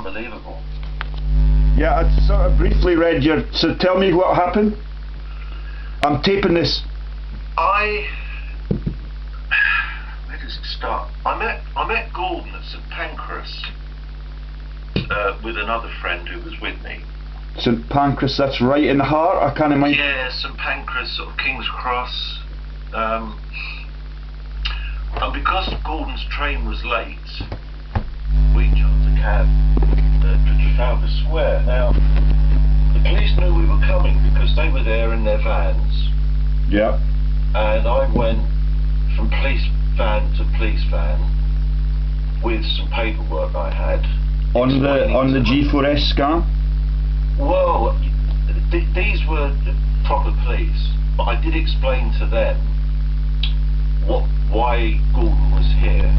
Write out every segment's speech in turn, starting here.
unbelievable. Yeah, I sort of briefly read your... So tell me what happened. I'm taping this. Where does it start? I met Gordon at St Pancras with another friend who was with me. St Pancras, that's right in the heart, I can't imagine. Yeah, St Pancras, sort of King's Cross. And because Gordon's train was late, we jumped a cab to Trafalgar Square. Now, the police knew we were coming because they were there in their vans. Yeah. And I went from police van to police van with some paperwork I had. On the G4S scam? Well, these were proper police, but I did explain to them why Gordon was here,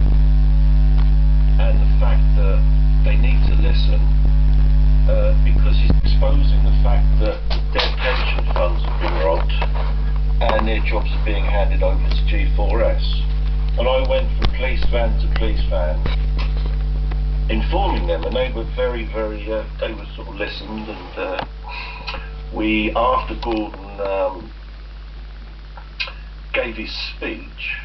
and the fact that they need to listen because he's exposing the fact that their pension funds have been robbed and their jobs are being handed over to G4S. And I went from police van to police van informing them, and they were very, they were sort of listened, and we, after Gordon gave his speech,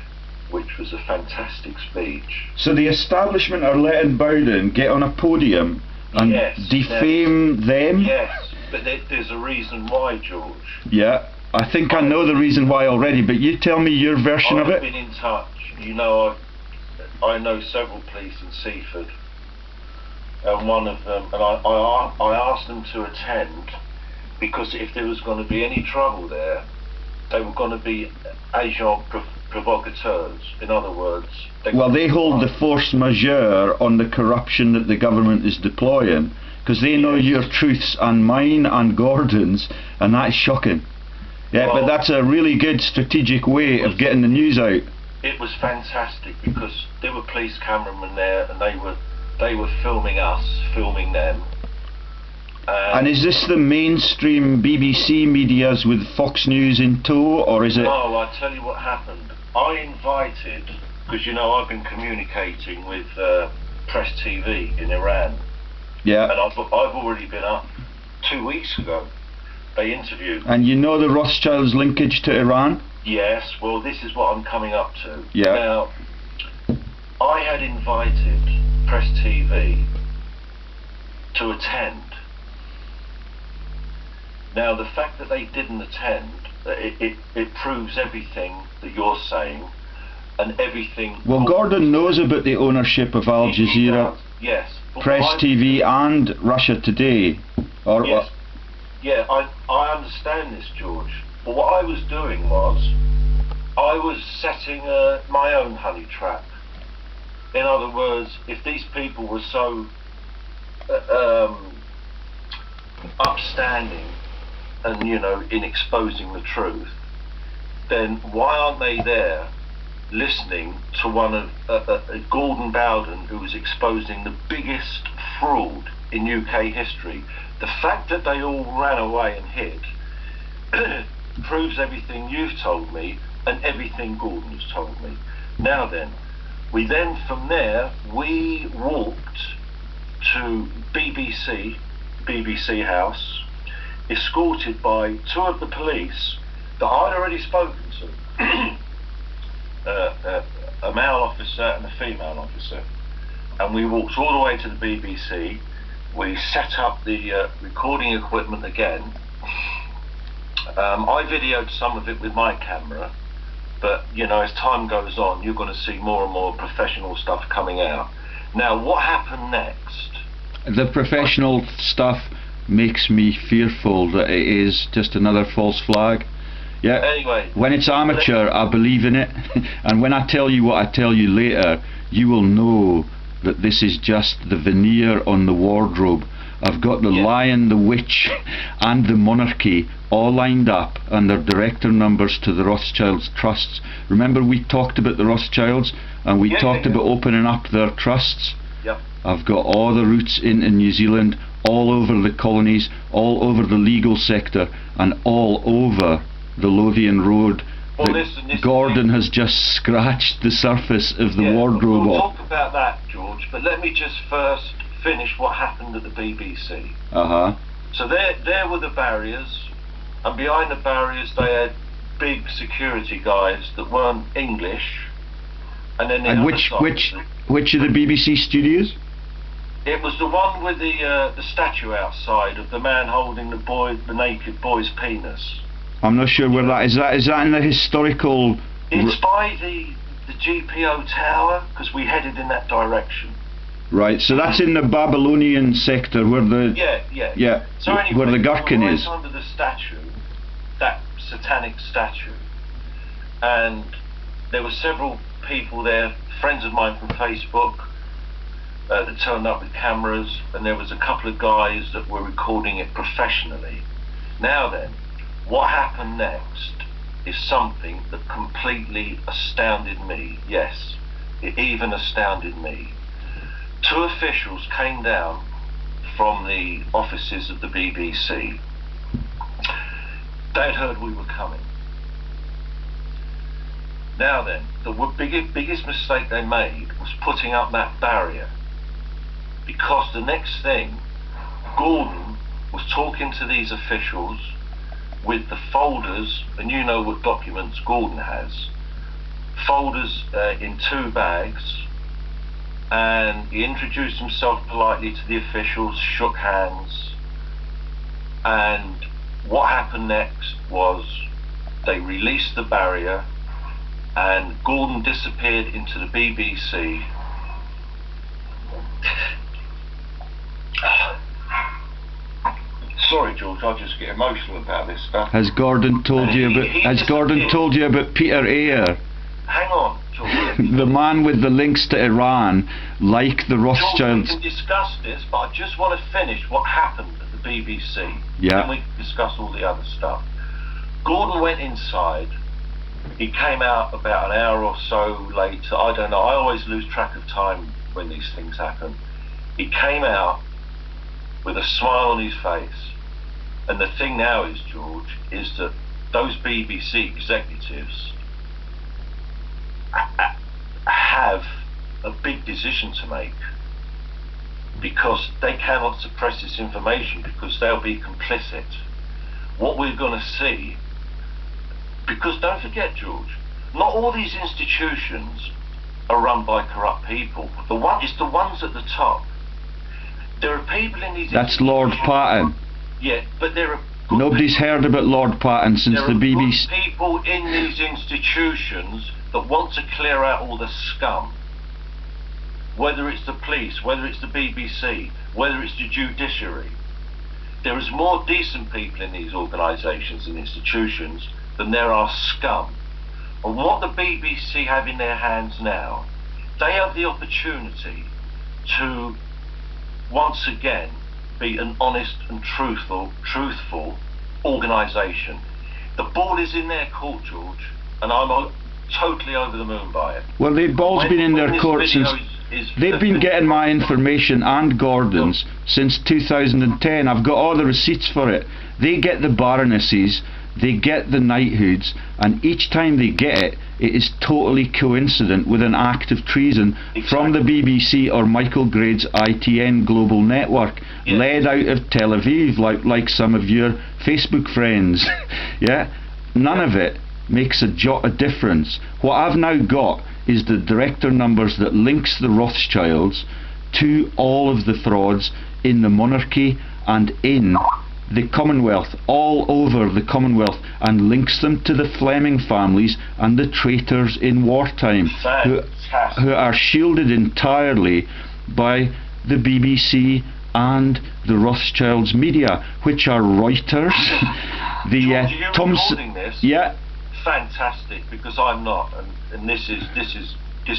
which was a fantastic speech. So the establishment are letting Bowden get on a podium and defame them? Yes, but there's a reason why, George. Yeah, I think I know the reason why already, but you tell me your version of it. I've been in touch, you know, I know several police in Seaford, and one of them, and I asked them to attend, because if there was going to be any trouble there, they were going to be agents provocateurs. In other words, they hold the force majeure on the corruption that the government is deploying, because they know your truths and mine and Gordon's, and that's shocking. Yeah, well, but that's a really good strategic way of getting the news out. It was fantastic because there were police cameramen there, and they were filming us, filming them. And is this the mainstream BBC medias with Fox News in tow, or is it... No, I'll tell you what happened. I invited, because you know I've been communicating with Press TV in Iran. Yeah. And I've already been up 2 weeks ago. They interviewed. And you know the Rothschilds' linkage to Iran? Yes, well this is what I'm coming up to. Yeah. Now, I had invited Press TV to attend. Now the fact that they didn't attend, it proves everything that you're saying, and everything... Well, Gordon knows about the ownership of Al Jazeera, yes, Press TV and Russia Today. Or yes. Yeah, I understand this, George. But what I was doing was, I was setting my own honey trap. In other words, if these people were so upstanding and, you know, in exposing the truth, then why aren't they there listening to one of Gordon Bowden, who was exposing the biggest fraud in UK history? The fact that they all ran away and hid proves everything you've told me and everything Gordon has told me. Now then, from there, we walked to BBC House, escorted by two of the police that I'd already spoken to, a male officer and a female officer, and we walked all the way to the BBC. We set up the recording equipment again. I videoed some of it with my camera, but you know, as time goes on, you're going to see more and more professional stuff coming out. Now, what happened next? The professional stuff makes me fearful that it is just another false flag. Yeah. Anyway, when it's amateur, I believe in it, and when I tell you what I tell you later, you will know that this is just the veneer on the wardrobe. I've got the Lion, the Witch and the Monarchy all lined up, and their director numbers to the Rothschilds trusts. Remember we talked about the Rothschilds, and we talked about opening up their trusts? Yep. I've got all the routes into New Zealand, all over the colonies, all over the legal sector, and all over the Lothian Road. Well, listen, Gordon has just scratched the surface of the wardrobe. We'll talk about that, George, but let me just first finish what happened at the BBC. Uh-huh. So there were the barriers, and behind the barriers they had big security guys that weren't English. And then And which of the BBC studios? It was the one with the statue outside of the man holding the naked boy's penis. I'm not sure where that is. Is that in the historical? It's by the GPO tower, because we headed in that direction. Right, so that's in the Babylonian sector where the yeah. So anyway, where the Gherkin we went is. under the statue, that satanic statue, and there were several people there, friends of mine from Facebook, that turned up with cameras, and there was a couple of guys that were recording it professionally. Now then, what happened next is something that completely astounded me. Yes, it even astounded me. Two officials came down from the offices of the BBC. They'd heard we were coming. Now then, the biggest mistake they made was putting up that barrier, because the next thing, Gordon was talking to these officials with the folders, and you know what documents Gordon has, folders in 2 bags, and he introduced himself politely to the officials, shook hands, and what happened next was they released the barrier and Gordon disappeared into the BBC. Sorry, George, I just get emotional about this stuff. Has Gordon told you about Peter Ayer? Hang on, George. The man with the links to Iran, like the Rothschilds. George, we can discuss this, but I just want to finish what happened at the BBC. Yeah. Then we can discuss all the other stuff. Gordon went inside. He came out about an hour or so later. I don't know. I always lose track of time when these things happen. He came out with a smile on his face. And the thing now is, George, is that those BBC executives have a big decision to make, because they cannot suppress this information, because they'll be complicit. What we're going to see, because don't forget, George, not all these institutions are run by corrupt people. It's the ones at the top. There are people in these. That's Lord Patton. Yeah, but there are. Nobody's heard about Lord Patton since the BBC. There are people in these institutions that want to clear out all the scum. Whether it's the police, whether it's the BBC, whether it's the judiciary. There is more decent people in these organisations and institutions than there are scum. And what the BBC have in their hands now, they have the opportunity to once again be an honest and truthful organisation. The ball is in their court, George, and I'm totally over the moon by it. Well, the ball's been in their court since. They've been getting my information and Gordon's since 2010. I've got all the receipts for it. They get the baronesses, they get the knighthoods, and each time they get it, it is totally coincident with an act of treason from the BBC or Michael Grade's ITN Global Network, led out of Tel Aviv, like some of your Facebook friends. Yeah, none of it makes a jot of difference. What I've now got is the director numbers that links the Rothschilds to all of the frauds in the monarchy and in the Commonwealth, all over the Commonwealth, and links them to the Fleming families and the traitors in wartime, who are shielded entirely by the BBC and the Rothschilds media, which are Reuters, the Thomson. Yeah. Fantastic, because I'm not, and this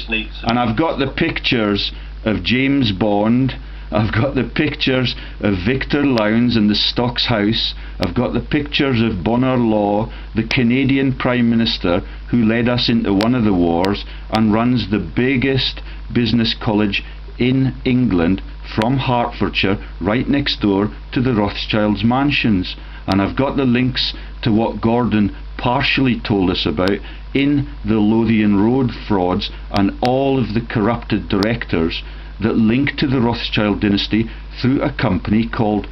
needs. And I've got the pictures of James Bond. I've got the pictures of Victor Lowndes and the Stocks House. I've got the pictures of Bonar Law, the Canadian Prime Minister who led us into one of the wars and runs the biggest business college in England from Hertfordshire, right next door to the Rothschilds' mansions. And I've got the links to what Gordon partially told us about in the Lothian Road frauds and all of the corrupted directors that link to the Rothschild dynasty through a company called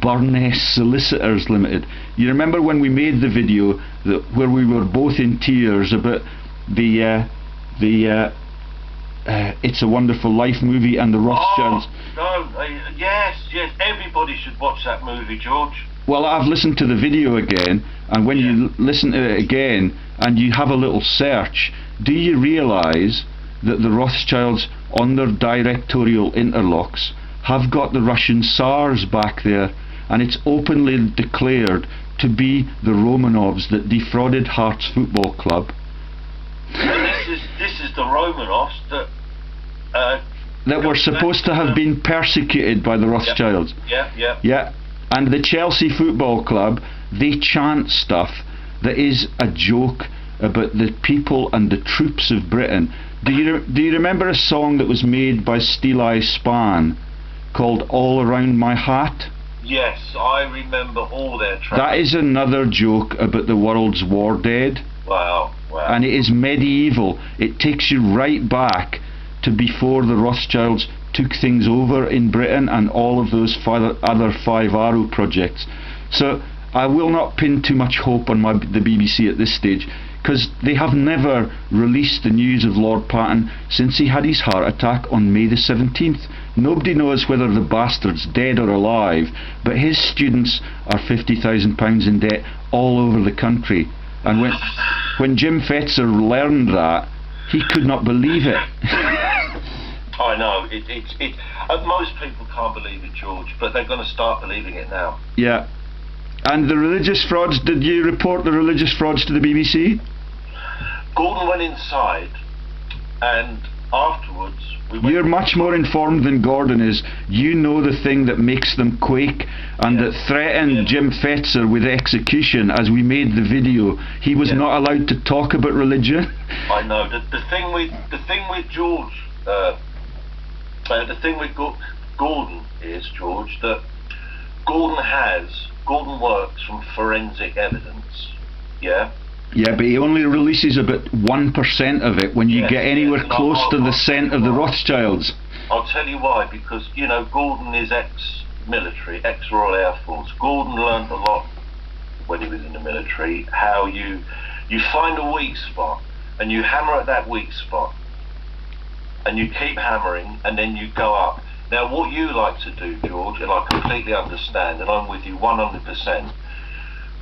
Burness Solicitors Limited. You remember when we made the video where we were both in tears about the It's a Wonderful Life movie and the Rothschilds? Oh, no, yes, everybody should watch that movie, George. Well, I've listened to the video again, and when you listen to it again and you have a little search, do you realise that the Rothschilds, on their directorial interlocks, have got the Russian Tsars back there, and it's openly declared to be the Romanovs that defrauded Hearts Football Club. And this is the Romanovs that were supposed to have been persecuted by the Rothschilds. Yeah. And the Chelsea Football Club, they chant stuff that is a joke about the people and the troops of Britain. Do you remember a song that was made by Steel Eye Span called All Around My Hat? Yes, I remember all their tracks. That is another joke about the world's war dead. Wow. And it is medieval. It takes you right back to before the Rothschilds took things over in Britain and all of those other Five Arrow projects. So I will not pin too much hope on the BBC at this stage, because they have never released the news of Lord Patton since he had his heart attack on May the 17th. Nobody knows whether the bastard's dead or alive, but his students are £50,000 in debt all over the country. And when Jim Fetzer learned that, he could not believe it. I know, most people can't believe it, George, but they're going to start believing it now. Yeah. And the religious frauds, did you report the religious frauds to the BBC? Gordon went inside, and afterwards You're much more informed than Gordon is. You know the thing that makes them quake and that threatened Jim Fetzer with execution as we made the video. He was not allowed to talk about religion. I know. The thing with George, the thing with Gordon is, George, that Gordon works from forensic evidence. Yeah. Yeah, but he only releases about 1% of it when you get anywhere close to the scent of the Rothschilds. I'll tell you why, because, Gordon is ex-military, ex-Royal Air Force. Gordon learned a lot when he was in the military, how you find a weak spot, and you hammer at that weak spot, and you keep hammering, and then you go up. Now, what you like to do, George, and I completely understand, and I'm with you 100%,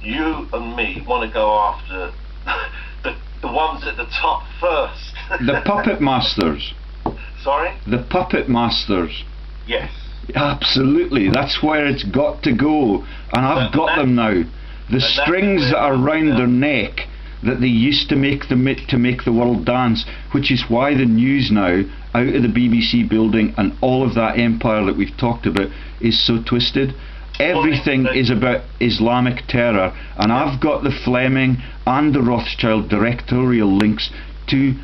you and me want to go after the ones at the top first. The puppet masters. Sorry? The puppet masters. Yes. Absolutely, that's where it's got to go, and I've got them now. The strings that are round their neck that they used to make the world dance, which is why the news now out of the BBC building and all of that empire that we've talked about is so twisted. Everything is about Islamic terror, and I've got the Fleming and the Rothschild directorial links to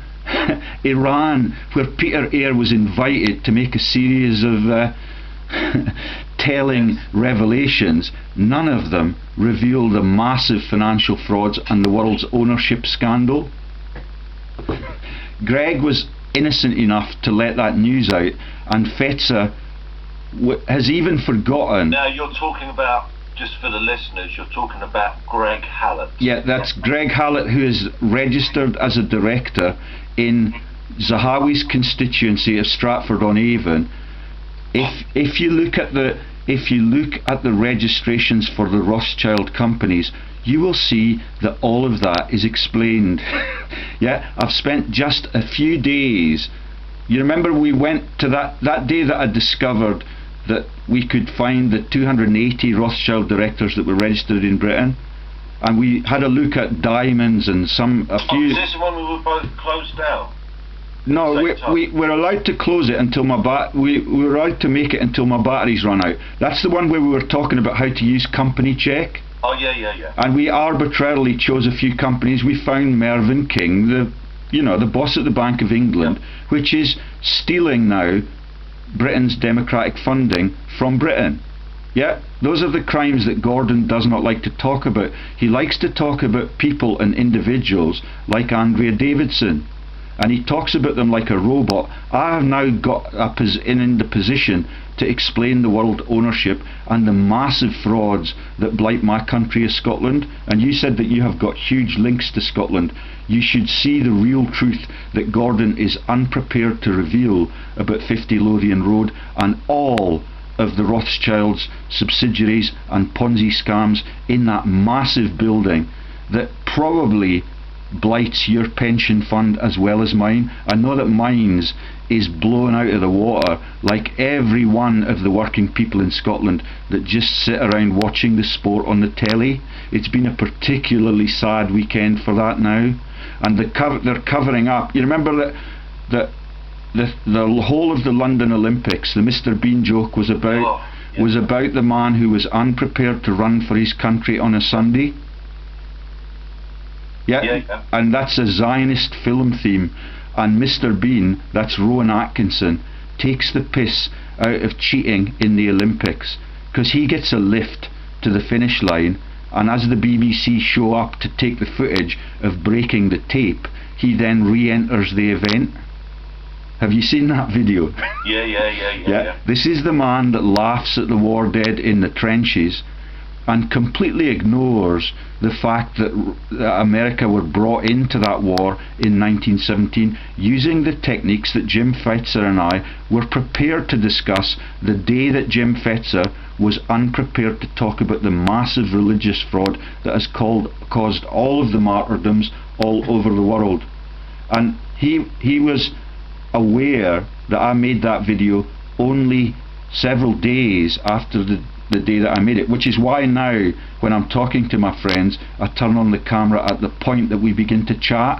Iran, where Peter Eyre was invited to make a series of telling revelations. None of them reveal the massive financial frauds and the world's ownership scandal. Greg was innocent enough to let that news out, and Fetzer has even forgotten. Now you're talking about, just for the listeners, you're talking about Greg Hallett. Yeah, that's Greg Hallett, who is registered as a director in Zahawi's constituency of Stratford-on-Avon. If you look at the registrations for the Rothschild companies, you will see that all of that is explained. Yeah, I've spent just a few days. You remember we went to that day that I discovered that we could find the 280 Rothschild directors that were registered in Britain, and we had a look at diamonds and a few. Is this the one we were both closed down? No, we're allowed to close it until we're allowed to make it until my batteries run out. That's the one where we were talking about how to use company check. Oh yeah. And we arbitrarily chose a few companies. We found Mervyn King, the boss at the Bank of England, which is stealing now Britain's democratic funding from Britain. Yeah, those are the crimes that Gordon does not like to talk about. He likes to talk about people and individuals like Andrea Davidson. and he talks about them like a robot. I have now got in the position to explain the world ownership and the massive frauds that blight my country of Scotland. And you said that you have got huge links to Scotland. You should see the real truth that Gordon is unprepared to reveal about 50 Lothian Road and all of the Rothschilds' subsidiaries and Ponzi scams in that massive building that probably blights your pension fund as well as mine. I know that mine's is blown out of the water, like every one of the working people in Scotland that just sit around watching the sport on the telly. It's been a particularly sad weekend for that now, and they're covering up. You remember that the whole of the London Olympics, the Mr. Bean joke was about the man who was unprepared to run for his country on a Sunday. Yeah. And that's a Zionist film theme. And Mr. Bean, that's Rowan Atkinson, takes the piss out of cheating in the Olympics, because he gets a lift to the finish line, and as the BBC show up to take the footage of breaking the tape, he then re-enters the event. Have you seen that video? Yeah. This is the man that laughs at the war dead in the trenches and completely ignores the fact that America were brought into that war in 1917 using the techniques that Jim Fetzer and I were prepared to discuss the day that Jim Fetzer was unprepared to talk about the massive religious fraud that has caused all of the martyrdoms all over the world. And he was aware that I made that video only several days after the day that I made it, which is why now when I'm talking to my friends I turn on the camera at the point that we begin to chat.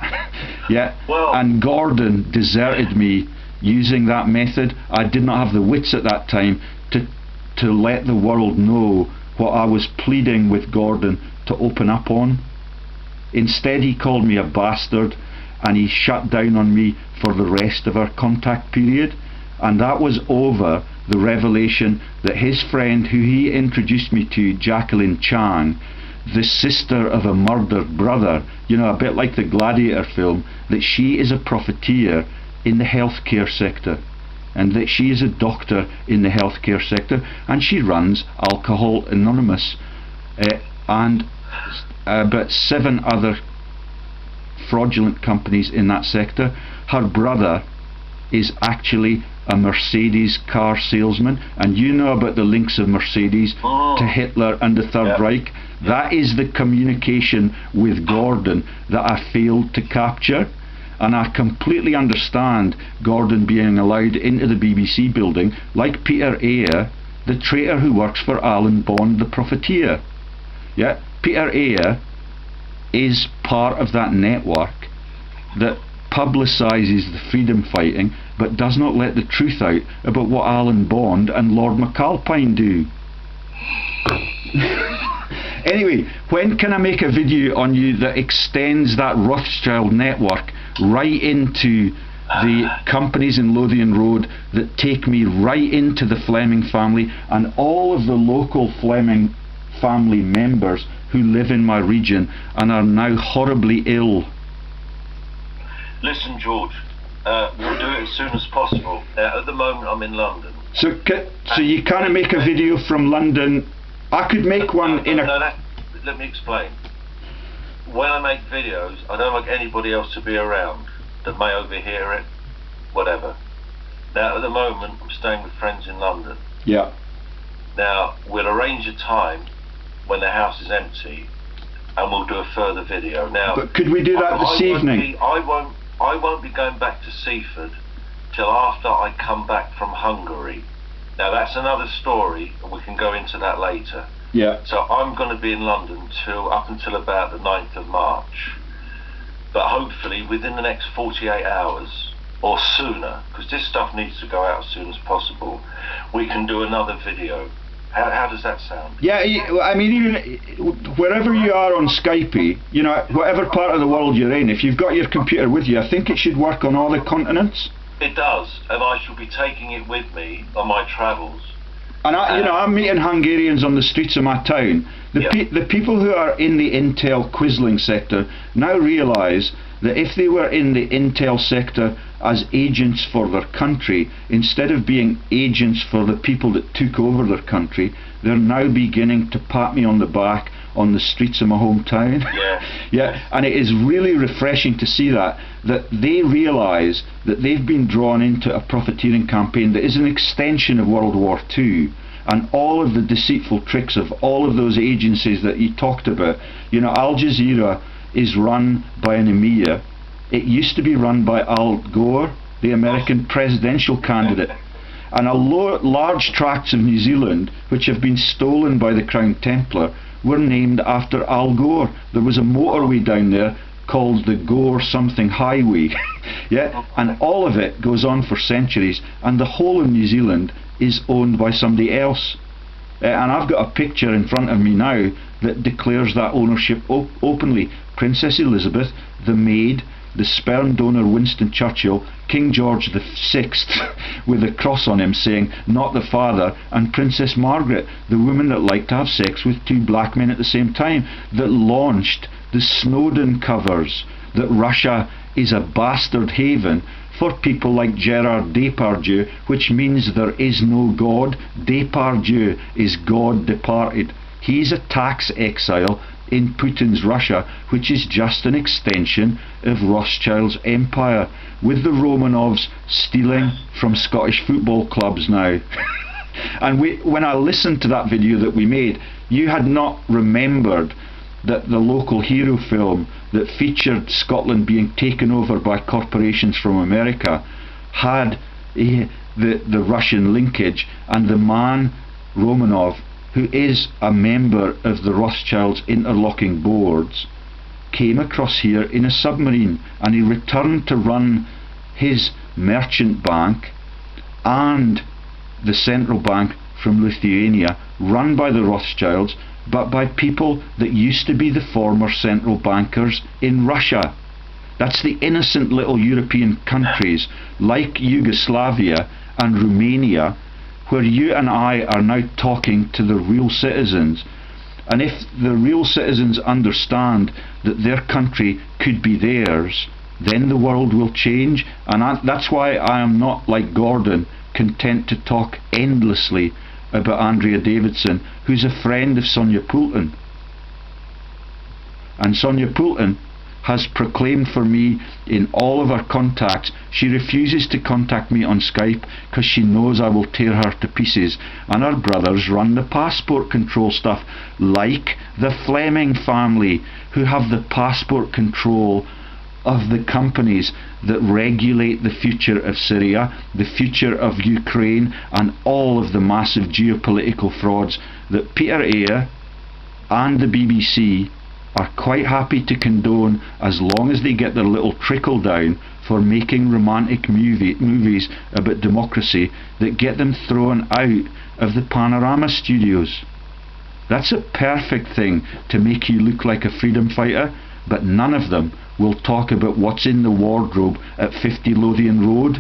And Gordon deserted me using that method. I did not have the wits at that time to let the world know what I was pleading with Gordon to open up on. Instead he called me a bastard and he shut down on me for the rest of our contact period, and that was over the revelation that his friend, who he introduced me to, Jacqueline Chang, the sister of a murdered brother, you know, a bit like the Gladiator film, that she is a profiteer in the healthcare sector, and that she is a doctor in the healthcare sector, and she runs Alcohol Anonymous and about 7 other fraudulent companies in that sector. Her brother is actually a Mercedes car salesman, and you know about the links of Mercedes to Hitler and the Third Reich. That is the communication with Gordon that I failed to capture, and I completely understand Gordon being allowed into the BBC building like Peter Ayer, the traitor who works for Alan Bond, the profiteer. Peter Ayer is part of that network that publicises the freedom fighting but does not let the truth out about what Alan Bond and Lord McAlpine do. Anyway, when can I make a video on you that extends that Rothschild network right into the companies in Lothian Road that take me right into the Fleming family and all of the local Fleming family members who live in my region and are now horribly ill? Listen, George, we'll do it as soon as possible. At the moment I'm in London. So you can't make a video from London? I could make one in a... let me explain. When I make videos, I don't like anybody else to be around that may overhear it, whatever. Now, at the moment, I'm staying with friends in London. Yeah. Now, we'll arrange a time when the house is empty, and we'll do a further video. Now, but could we do that this evening? I won't be going back to Seaford till after I come back from Hungary. Now, that's another story, and we can go into that later. Yeah. So I'm going to be in London up until about the 9th of March. But hopefully within the next 48 hours or sooner, because this stuff needs to go out as soon as possible, we can do another video. How does that sound? Yeah, I mean, even wherever you are on Skype, you know, whatever part of the world you're in, if you've got your computer with you, I think it should work on all the continents. It does, and I shall be taking it with me on my travels. And I'm meeting Hungarians on the streets of my town. The people who are in the intel Quisling sector now realise that if they were in the intel sector as agents for their country, instead of being agents for the people that took over their country, they're now beginning to pat me on the back on the streets of my hometown. Yeah, and it is really refreshing to see that they realise that they've been drawn into a profiteering campaign that is an extension of World War II, and all of the deceitful tricks of all of those agencies that you talked about. Al Jazeera is run by an emir. It used to be run by Al Gore, the American presidential candidate. And large tracts of New Zealand, which have been stolen by the Crown Templar, were named after Al Gore. There was a motorway down there called the Gore something highway. Yeah, and all of it goes on for centuries, and the whole of New Zealand is owned by somebody else. And I've got a picture in front of me now that declares that ownership openly. Princess Elizabeth, the maid, the sperm donor Winston Churchill, King George VI with a cross on him saying not the father, and Princess Margaret, the woman that liked to have sex with two black men at the same time, that launched the Snowden covers that Russia is a bastard haven for people like Gerard Depardieu, which means there is no God. Depardieu is God departed. He's a tax exile in Putin's Russia, which is just an extension of Rothschild's empire, with the Romanovs stealing from Scottish football clubs now. And when I listened to that video that we made, you had not remembered that the local hero film that featured Scotland being taken over by corporations from America had the Russian linkage, and the man Romanov, who is a member of the Rothschilds interlocking boards, came across here in a submarine, and he returned to run his merchant bank and the central bank from Lithuania, run by the Rothschilds, but by people that used to be the former central bankers in Russia. That's the innocent little European countries like Yugoslavia and Romania, where you and I are now talking to the real citizens. And if the real citizens understand that their country could be theirs, then the world will change. And that's why I am not, like Gordon, content to talk endlessly about Andrea Davidson, who's a friend of Sonia Poulton. And Sonia Poulton has proclaimed for me in all of our contacts, she refuses to contact me on Skype because she knows I will tear her to pieces. And her brothers run the passport control stuff, like the Fleming family, who have the passport control of the companies that regulate the future of Syria, the future of Ukraine, and all of the massive geopolitical frauds that Peter Eyre and the BBC are quite happy to condone, as long as they get their little trickle down for making romantic movies about democracy that get them thrown out of the Panorama studios. That's a perfect thing to make you look like a freedom fighter, but none of them will talk about what's in the wardrobe at 50 Lothian Road.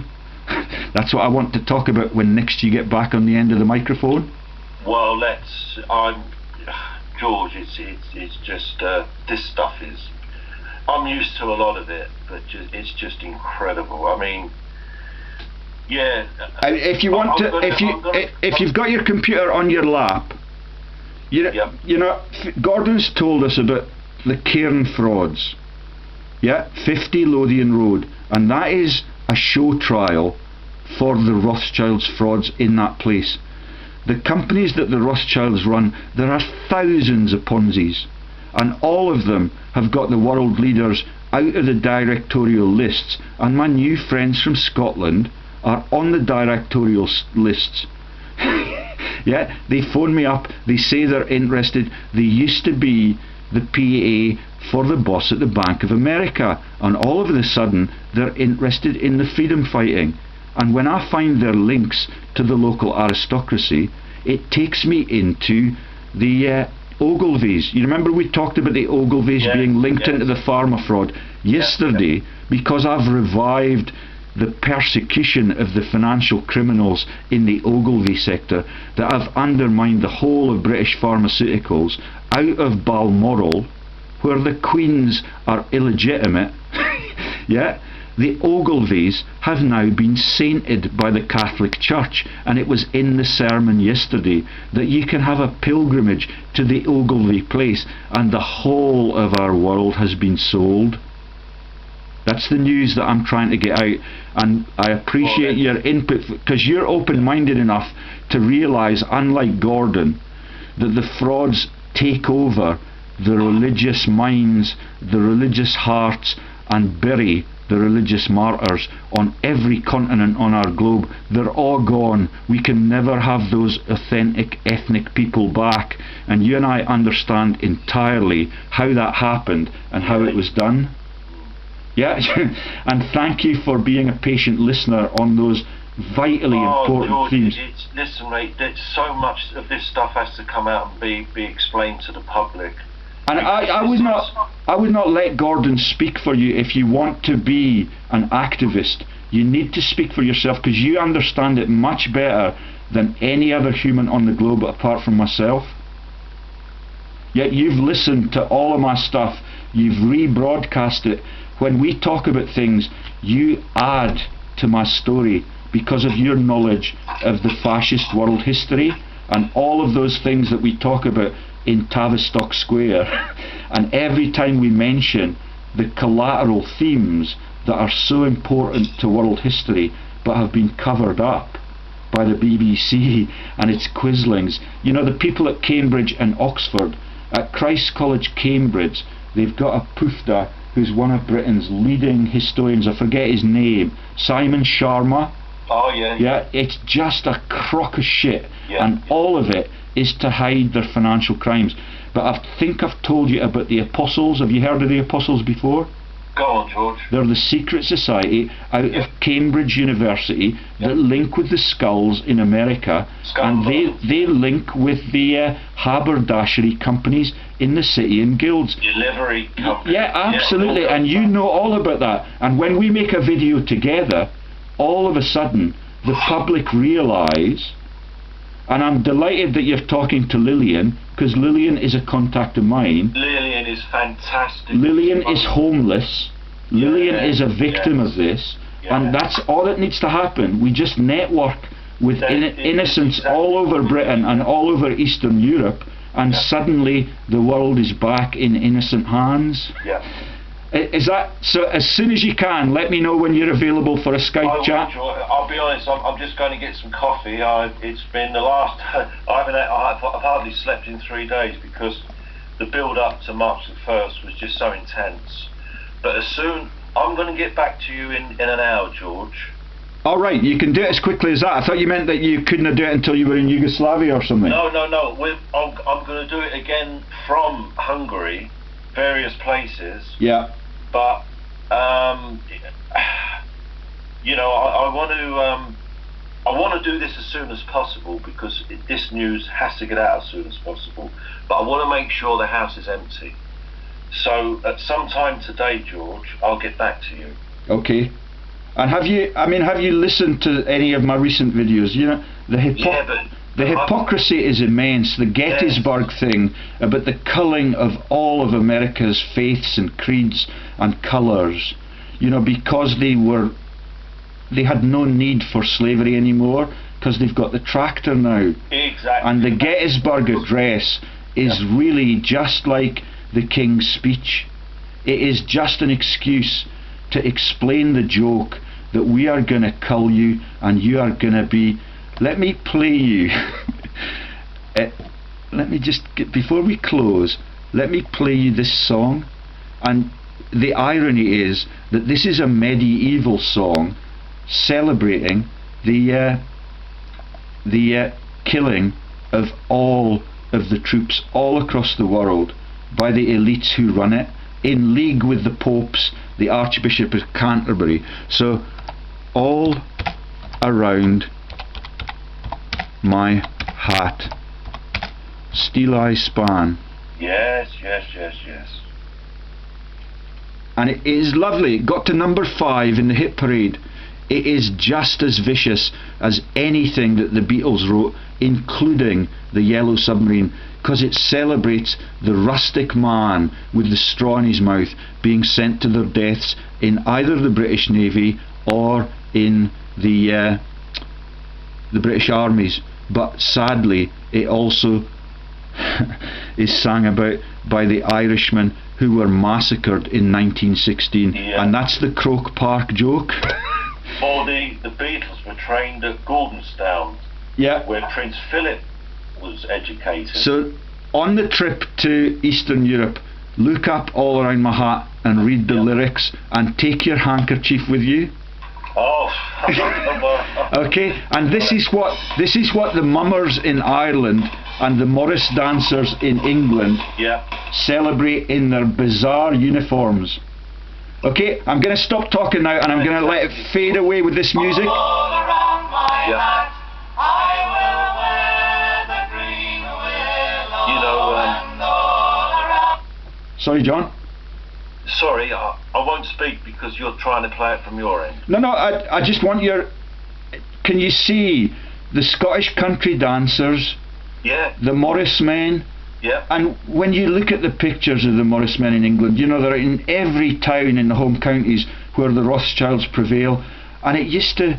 That's what I want to talk about when next you get back on the end of the microphone. Well, George, it's just this stuff is. I'm used to a lot of it, but it's just incredible. I mean, yeah. If you want if you've got your computer on your lap, Gordon's told us about the Cairn frauds. Yeah, 50 Lothian Road, and that is a show trial for the Rothschilds' frauds in that place. The companies that the Rothschilds run, there are thousands of Ponzi's, and all of them have got the world leaders out of the directorial lists, and my new friends from Scotland are on the directorial lists. Yeah, they phone me up, they say they're interested. They used to be the PA for the boss at the Bank of America, and all of a sudden they're interested in the freedom fighting. And when I find their links to the local aristocracy, it takes me into the Ogilvies. You remember we talked about the Ogilvies being linked into the pharma fraud yesterday, because I've revived the persecution of the financial criminals in the Ogilvy sector that have undermined the whole of British pharmaceuticals out of Balmoral, where the Queens are illegitimate. Yeah, the Ogilvies have now been sainted by the Catholic Church, and it was in the sermon yesterday that you can have a pilgrimage to the Ogilvy place and the whole of our world has been sold. That's the news that I'm trying to get out, and I appreciate your input, because you're open-minded enough to realise, unlike Gordon, that the frauds take over the religious minds, the religious hearts, and bury the religious martyrs on every continent on our globe. They're all gone. We can never have those authentic ethnic people back, and you and I understand entirely how that happened and how it was done. Yeah, and thank you for being a patient listener on those vitally important George, themes. Listen, mate, so much of this stuff has to come out and be explained to the public. And I would not let Gordon speak for you. If you want to be an activist, you need to speak for yourself, because you understand it much better than any other human on the globe apart from myself. Yet you've listened to all of my stuff, you've rebroadcast it. When we talk about things, you add to my story because of your knowledge of the fascist world history and all of those things that we talk about in Tavistock Square. And every time we mention the collateral themes that are so important to world history but have been covered up by the BBC and its quislings. You know, the people at Cambridge and Oxford, at Christ's College, Cambridge, they've got a PUFTA who's one of Britain's leading historians. I forget his name. Simon Sharma. Oh, yeah. Yeah, it's just a crock of shit. Yeah. And all of it is to hide their financial crimes. But I think I've told you about the Apostles. Have you heard of the Apostles before? Go on, George. They're the secret society out of Cambridge University that link with the Skulls in America, and they link with the haberdashery companies in the city and guilds. Delivery company. Yeah, absolutely, and you know all about that. And when we make a video together, all of a sudden the public realise, and I'm delighted that you're talking to Lillian, because Lillian is a contact of mine. Lillian is fantastic. Lillian is homeless. Lillian is a victim of this, and that's all that needs to happen. We just network with innocents all over Britain and all over Eastern Europe, and suddenly the world is back in innocent hands. Yeah. Is that so? As soon as you can, let me know when you're available for a Skype chat. I'll be honest. I'm just going to get some coffee. It's been the last. I've hardly slept in 3 days because the build up to March the 1st was just so intense. But as soon, I'm going to get back to you in an hour, George. All right, you can do it as quickly as that. I thought you meant that you couldn't do it until you were in Yugoslavia or something. No. I'm going to do it again from Hungary, various places. Yeah. But you know, I want to do this as soon as possible because this news has to get out as soon as possible. But I want to make sure the house is empty. So at some time today, George, I'll get back to you. Okay. And have you listened to any of my recent videos? You know, the hypocrisy is immense. The Gettysburg thing about the culling of all of America's faiths and creeds and colours, you know, because they had no need for slavery anymore because they've got the tractor now. Exactly. And the Gettysburg Address is really just like the King's Speech. It is just an excuse to explain the joke that we are going to cull you and you are going to be... Let me play you. Let me just get, before we close, let me play you this song. And the irony is that this is a medieval song celebrating the killing of all of the troops all across the world by the elites who run it, in league with the popes, the Archbishop of Canterbury. So all around my hat, Steeleye Span. Yes. And it is lovely. It got to number 5 in the hit parade It is just as vicious as anything that the Beatles wrote, including The Yellow Submarine, because it celebrates the rustic man with the straw in his mouth being sent to their deaths in either the British Navy or in the British armies. But sadly, it also is sung about by the Irishmen who were massacred in 1916, and that's the Croke Park joke. Or the Beatles were trained at Gordonstown, where Prince Philip was educated. So on the trip to Eastern Europe, look up All Around My Hat and read the lyrics, and take your handkerchief with you. Oh. Okay, and this is what the mummers in Ireland and the Morris dancers in England celebrate in their bizarre uniforms. Okay, I'm going to stop talking now, and I'm going to let it fade away with this music. Sorry, John? Sorry, I won't speak because you're trying to play it from your end. No, I just want your... Can you see the Scottish country dancers? Yeah. The Morris men? Yeah. And when you look at the pictures of the Morris men in England, you know, they're in every town in the home counties where the Rothschilds prevail, and it used to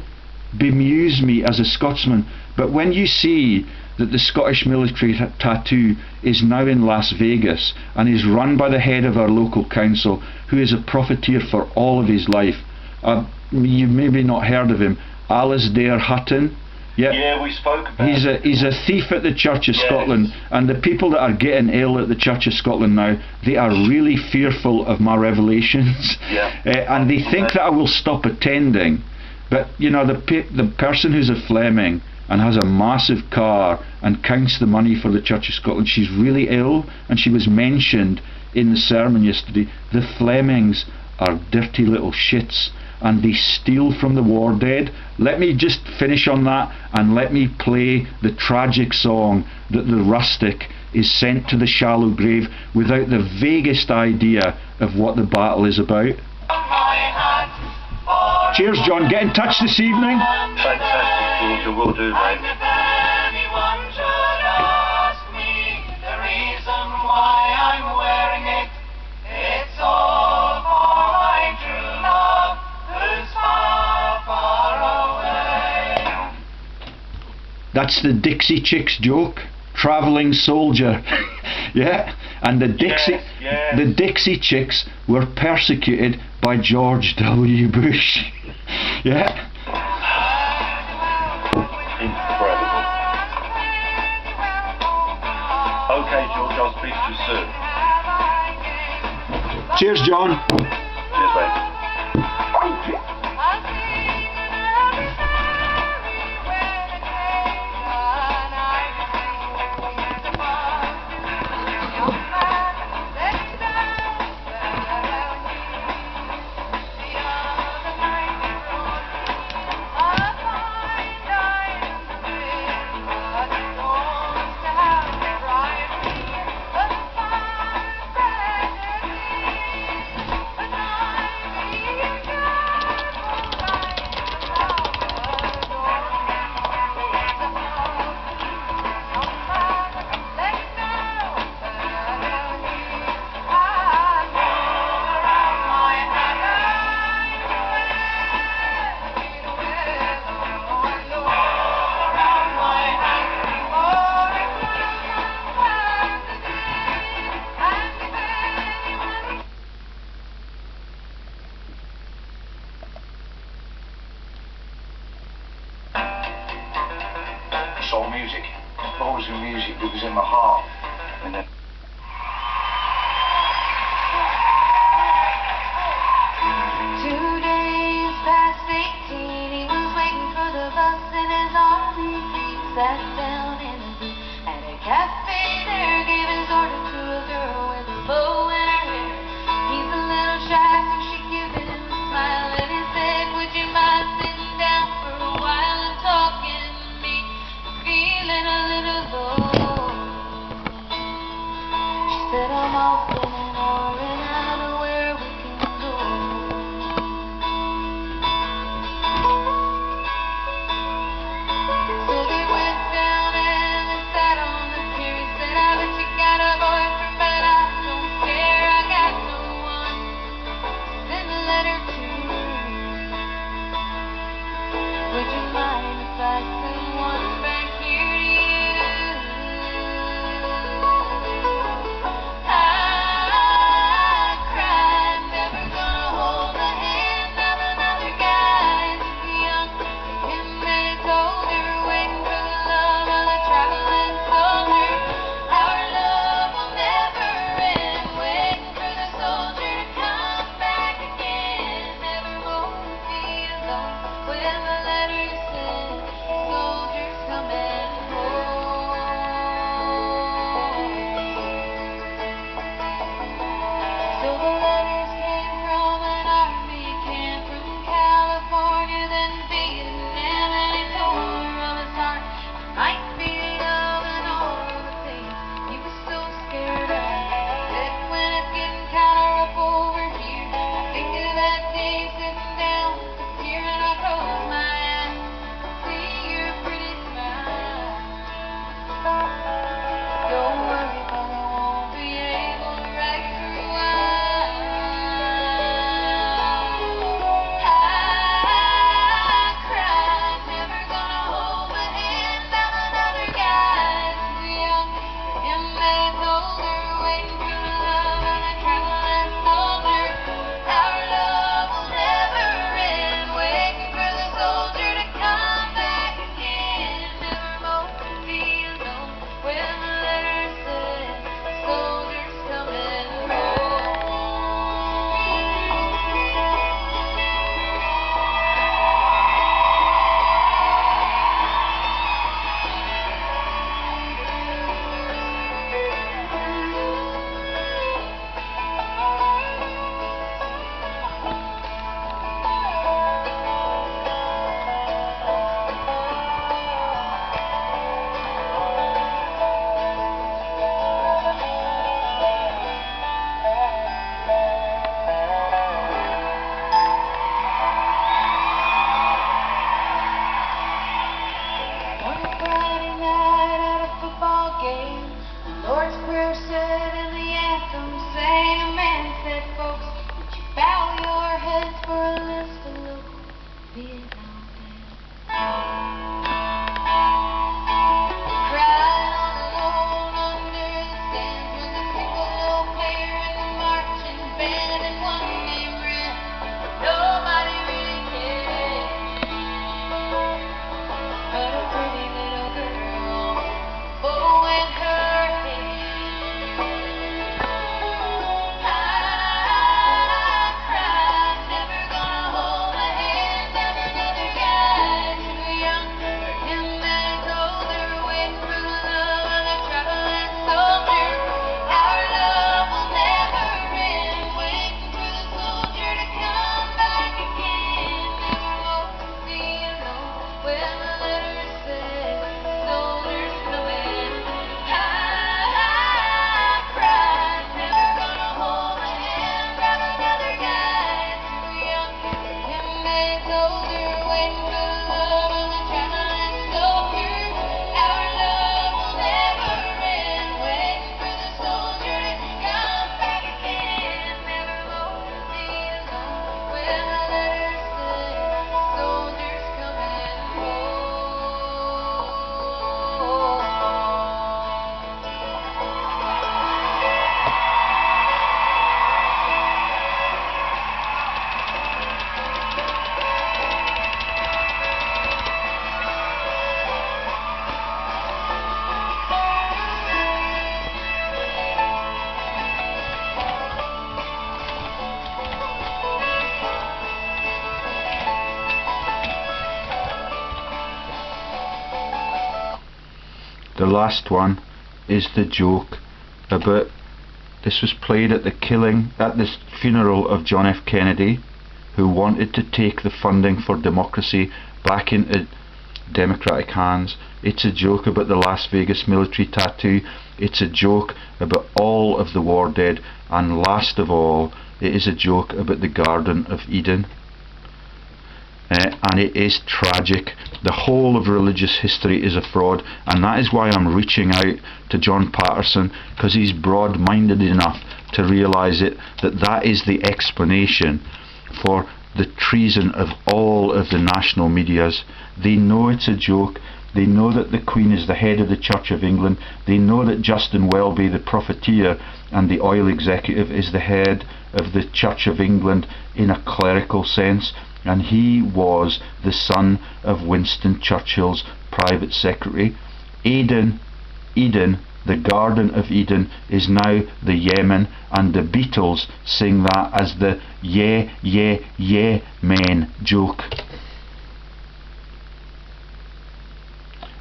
bemuse me as a Scotsman. But when you see that the Scottish military tattoo is now in Las Vegas and is run by the head of our local council, who is a profiteer for all of his life, you've maybe not heard of him, Alasdair Hutton. Yeah, we spoke about he's a thief at the Church of Scotland, and the people that are getting ill at the Church of Scotland now, they are really fearful of my revelations. And they think that I will stop attending. But you know, the person who's a Fleming and has a massive car and counts the money for the Church of Scotland, she's really ill, and she was mentioned in the sermon yesterday. The Flemings are dirty little shits, and they steal from the war dead. Let me just finish on that, and let me play the tragic song that the rustic is sent to the shallow grave without the vaguest idea of what the battle is about. Cheers, John. Get in touch this evening. Fantastic, George. Will do, mate. That's the Dixie Chicks joke. Travelling soldier. Yeah, and the Dixie Chicks were persecuted by George W. Bush. Yeah. Incredible. Okay, George, I'll speak to you soon. Cheers, John. Cheers, mate. Soul music. What was the music that was in my heart? And then 2 days past 18, he was waiting for the bus in his army feet. Sat down in a booth at a cafe there, gave his order to a girl with a bow in her hair. He's a little shy, so she gave him a smile, and he said, would you mind sitting down for a while and talking to me? I'm feeling a little low. She said, I'm off in an hour and I know where we can go. last one is the joke about, this was played at the funeral of John F. Kennedy, who wanted to take the funding for democracy back into democratic hands. It's a joke about the Las Vegas military tattoo. It's a joke about all of the war dead, and last of all, it is a joke about the Garden of Eden. And it is tragic. The whole of religious history is a fraud, and that is why I'm reaching out to John Patterson, because he's broad-minded enough to realise it, that is the explanation for the treason of all of the national medias. They know it's a joke. They know that the Queen is the head of the Church of England. They know that Justin Welby, the profiteer and the oil executive, is the head of the Church of England in a clerical sense, and he was the son of Winston Churchill's private secretary. Eden, the Garden of Eden, is now the Yemen, and the Beatles sing that as the yeah, yeah, yeah men joke.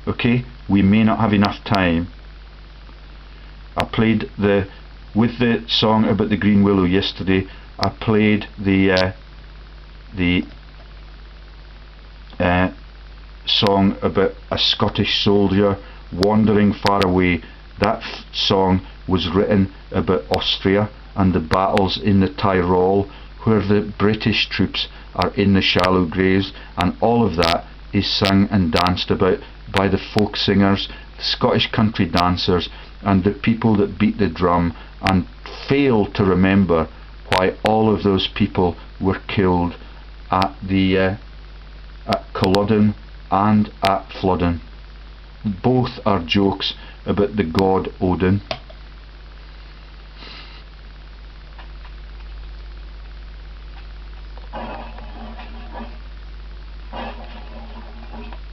Okay, we may not have enough time. I played with the song about the Green Willow yesterday, I played the song about a Scottish soldier wandering far away. That song was written about Austria and the battles in the Tyrol, where the British troops are in the shallow graves, and all of that is sung and danced about by the folk singers, the Scottish country dancers, and the people that beat the drum and fail to remember why all of those people were killed at Culloden and at Flodden. Both are jokes about the god Odin.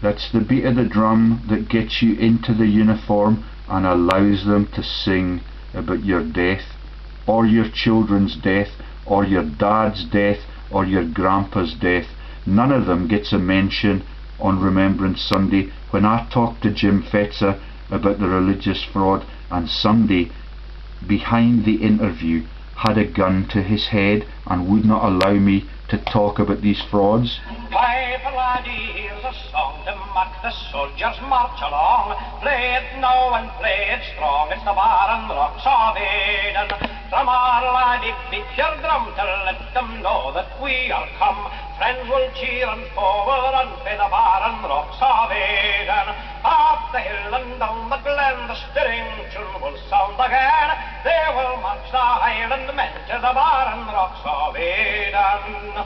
That's the beat of the drum that gets you into the uniform and allows them to sing about your death, or your children's death, or your dad's death, or your grandpa's death. None of them gets a mention on Remembrance Sunday. When I talked to Jim Fetzer about the religious fraud, and somebody behind the interview had a gun to his head and would not allow me to talk about these frauds. Pipe laddie, here's a song to make the soldiers march along. Play it now and play it strong, it's the Barren Rocks of Eden. Drum our laddie, beat your drum to let them know that we are come. Friends will cheer and foe will run by the Barren Rocks of Eden. Up the hill and down the glen, the stirring tune will sound again. They will march the Highland men to the Barren Rocks of Eden.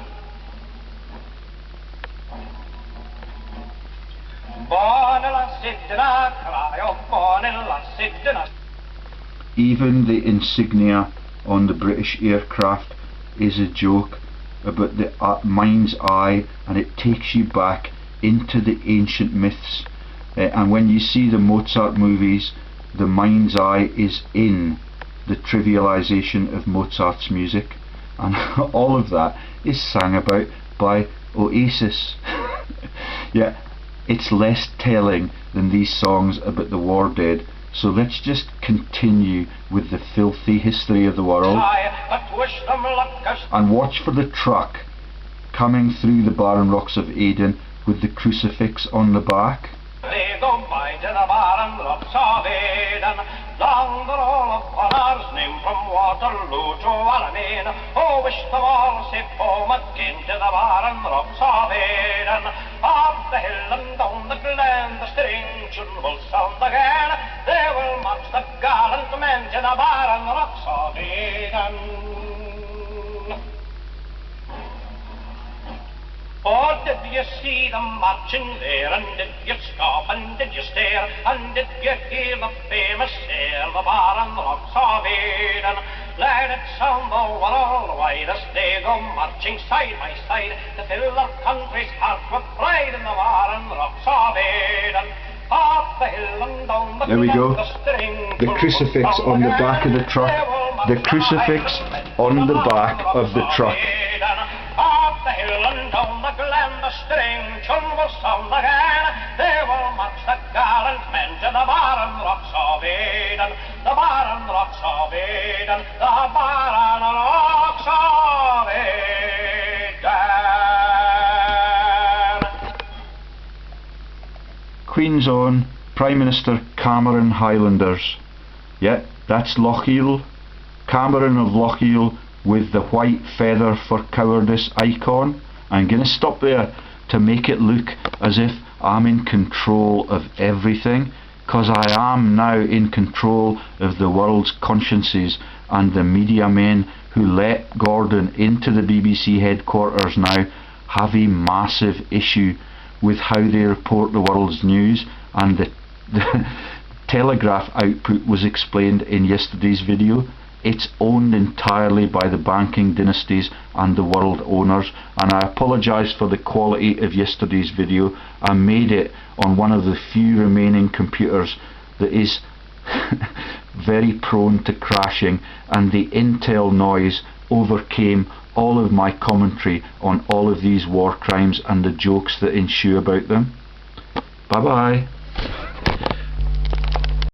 Even the insignia on the British aircraft is a joke about the mind's eye, and it takes you back into the ancient myths. And when you see the Mozart movies, the mind's eye is in the trivialization of Mozart's music, and all of that is sang about by Oasis. Yeah, it's less telling than these songs about the war dead. So let's just continue with the filthy history of the world and watch for the truck coming through the Barren Rocks of Eden with the crucifix on the back. They go by to the Barren Rocks of Eden, down the roll of Connor's name from Waterloo to Alamein. Oh, wish them all safe home again to the Barren Rocks of Eden. Up the hill and down the glen, the string tune will sound again. They will march the gallant men to the Barren Rocks of Eden. Oh, did you see them marching there, and did you stop, and did you stare, and did you hear the famous air, the Barren Rocks of Eden? Let it sound the world wide as they go marching side by side to fill their country's heart with pride in the Barren Rocks of Eden. Up the hill and down the there we go. The crucifix on the back of the truck. The crucifix on the back of the truck. Up the hill and down the glen, the string tune will sound again. They will march the gallant men the barren rocks of Eden, the barren rocks of Eden, the barren rocks of Eden. Queen's Own Prime Minister Cameron Highlanders. Yeah, that's Lochiel. Cameron of Lochiel with the white feather for cowardice icon. I'm going to stop there to make it look as if I'm in control of everything, because I am now in control of the world's consciences, and the media men who let Gordon into the BBC headquarters now have a massive issue with how they report the world's news, and the Telegraph output was explained in yesterday's video. It's owned entirely by the banking dynasties and the world owners, and I apologise for the quality of yesterday's video. I made it on one of the few remaining computers that is very prone to crashing, and the Intel noise overcame all of my commentary on all of these war crimes and the jokes that ensue about them. Bye bye.